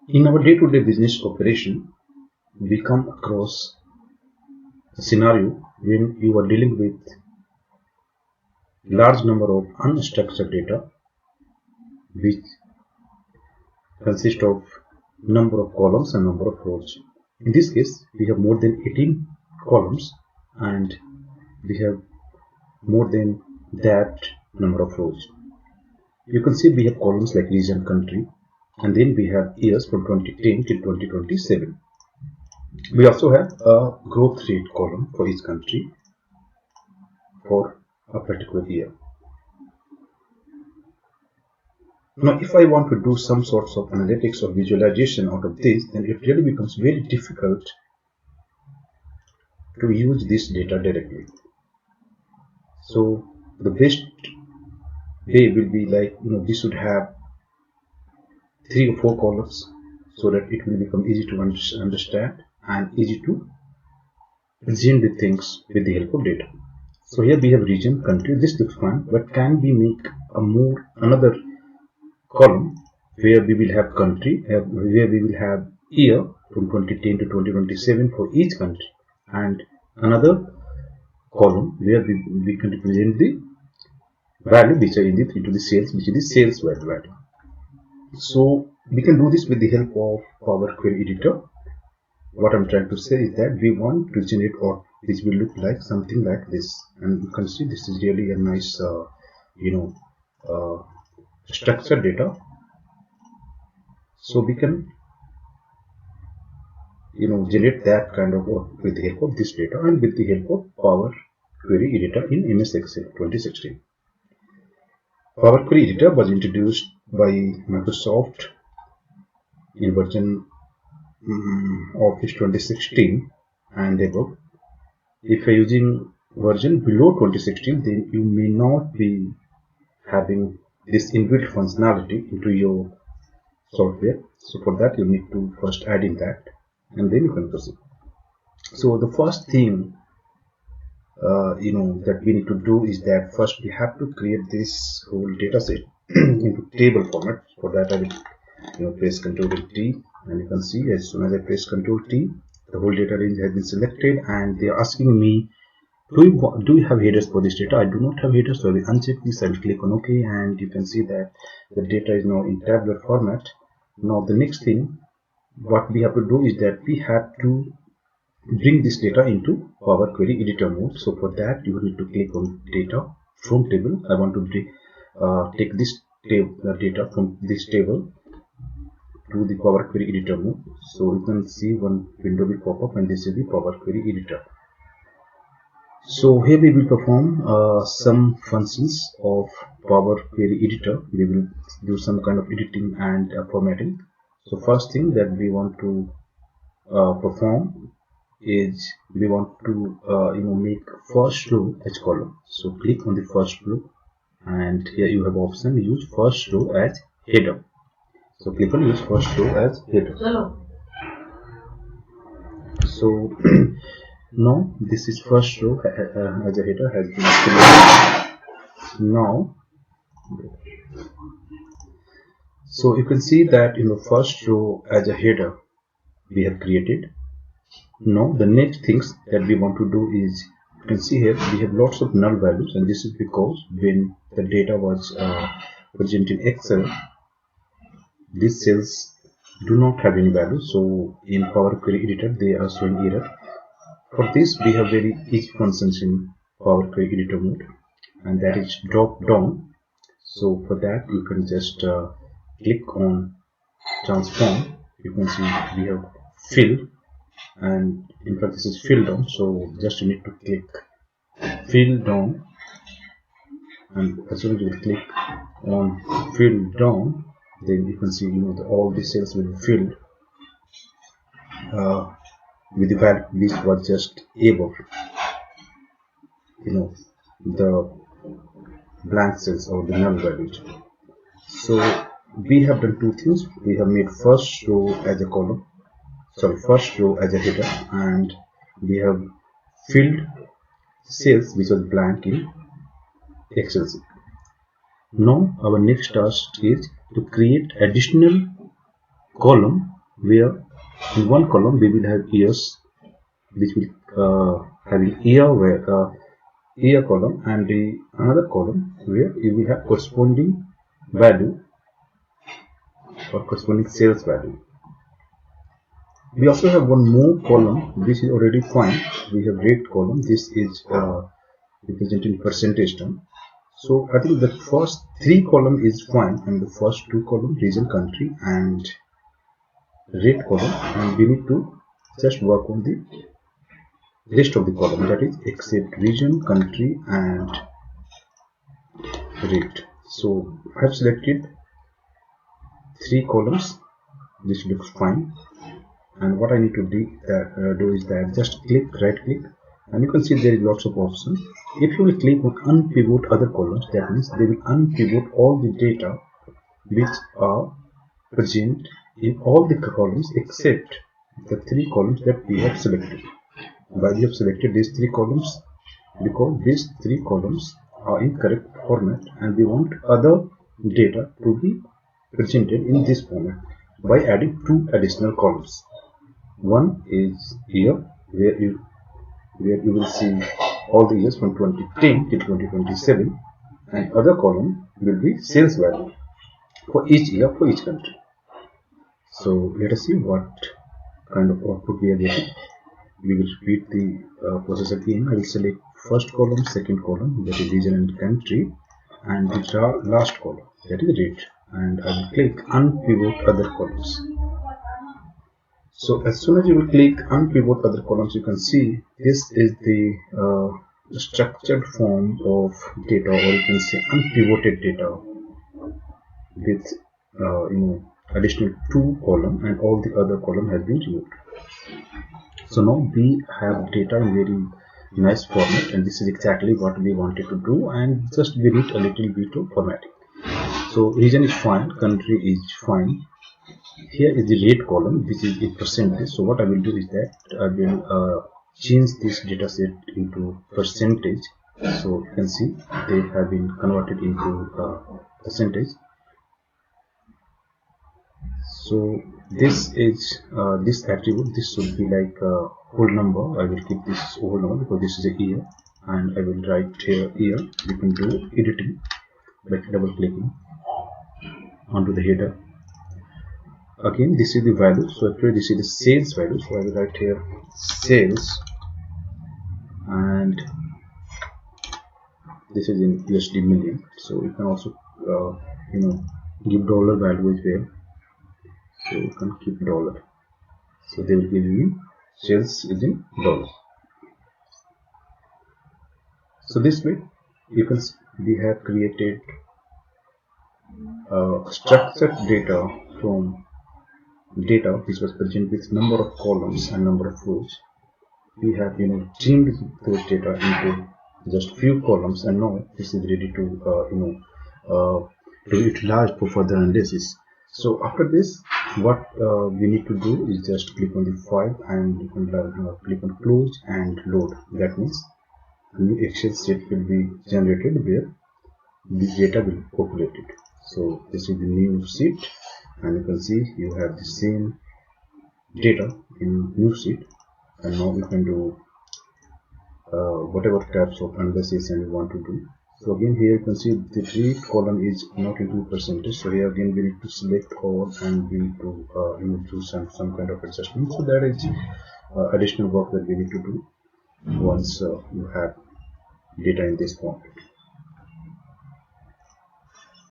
In our day-to-day business operation, we come across a scenario when you are dealing with large number of unstructured data which consist of number of columns and number of rows. In this case, we have more than 18 columns and we have more than that number of rows. You can see we have columns like region, country, and then we have years from 2010 till 2027. We also have a growth rate column for each country for a particular year. Now, if I want to do some sorts of analytics or visualization out of this, then it really becomes very difficult to use this data directly. So the best way will be like, we should have 3 or 4 columns so that it will become easy to understand and easy to represent the things with the help of data. So here we have region, country. This looks fine, but can we make another column where we will have country, where we will have year from 2010 to 2027 for each country, and another column where we can represent the value which are into the sales, which is the sales value. So we can do this with the help of Power Query Editor. What I'm trying to say is that we want to generate or this will look like something like this, and you can see this is really a nice structured data. So we can generate that kind of work with the help of this data and with the help of Power Query Editor in MS Excel 2016. Power Query Editor was introduced by Microsoft in version Office 2016 and above. If you're using version below 2016, then you may not be having this inbuilt functionality into your software. So for that, you need to first add in that, and then you can proceed. So the first thing that we need to do is that first we have to create this whole data set into table format. For that, I will press Ctrl T, and you can see as soon as I press Ctrl T, the whole data range has been selected, and they are asking me, do you have headers for this data? I do not have headers, so I will uncheck this. I will click on OK, and you can see that the data is now in tabular format. Now the next thing what we have to do is that we have to bring this data into Power Query Editor mode. So for that, you need to click on Data from Table. I want to take this data from this table to the Power Query Editor mode. So you can see one window will pop up, and this is the Power Query Editor. So here we will perform some functions of Power Query Editor. We will do some kind of editing and formatting. So first thing that we want to perform is we want to make first row as column. So click on the first row, and here you have option use first row as header. So click on use first row as header. So now this is first row as a header has been created. Now so you can see that in the first row as a header we have created. Now the next things that we want to do is, you can see here we have lots of null values, and this is because when the data was presented in Excel, these cells do not have any value. So in Power Query Editor they are showing error. For this we have very easy functions in Power Query Editor mode, and that is drop down. So for that you can just click on transform. You can see we have fill, and in fact this is fill down. So just you need to click fill down, and as soon as you click on fill down, then you can see all the cells will be filled with the value which was just above the blank cells or the null values. So we have done two things. We have made first row as a column, first row as a header, and we have filled cells which was blank in Excel sheet. Now our next task is to create additional column where in one column we will have years, which will have an year where year column, and the another column where you will have corresponding value or corresponding sales value. We also have one more column which is already fine. We have rate column. This is representing percentage term. So I think the first three column is fine, and the first two column, region, country, and rate column, and we need to just work on the rest of the column, that is except region, country, and rate. So I have selected three columns. This looks fine, and what I need to do is that just right click, and you can see there is lots of options. If you will click on unpivot other columns, that means they will unpivot all the data which are present in all the columns except the three columns that we have selected. Why we have selected these three columns? Because these three columns are in correct format, and we want other data to be presented in this format by adding two additional columns. One is year, where you will see all the years from 2010 till 2027, and other column will be sales value for each year for each country. So let us see what kind of output we are getting. We will repeat the process again. I will select first column, second column, that is region and country, and the last column, that is rate, and I will click unpivot other columns. So as soon as you will click unpivot other columns, you can see this is the structured form of data, or you can say unpivoted data with additional two column, and all the other column has been removed. So now we have data in very nice format, and this is exactly what we wanted to do, and just we need a little bit of formatting. So region is fine, country is fine. Here is the rate column, which is in percentage. So what I will do is that I will change this data set into percentage. So you can see they have been converted into percentage. So this is this attribute. This should be like a whole number. I will keep this whole number because this is a year, and I will write here year. We can do editing by double clicking onto the header. Again, this is the value. So actually this is the sales value. So I will write here sales, and this is in USD million. So you can also give dollar value as well. So you can keep dollar. So they will give you sales is in dollar. So this way you can see we have created structured data from data which was present with number of columns and number of rows. We have trimmed those data into just few columns, and now this is ready to utilize for further analysis. So after this, what we need to do is just click on the file, and you can click on close and load. That means a new Excel sheet will be generated where the data will be populated. So this is the new sheet, and you can see you have the same data in new sheet, and now we can do whatever types of analysis and we want to do. So again, here you can see the rate column is not into percentage. So here again we need to select all, and we need to do some kind of adjustment. So that is additional work that we need to do once you have data in this format.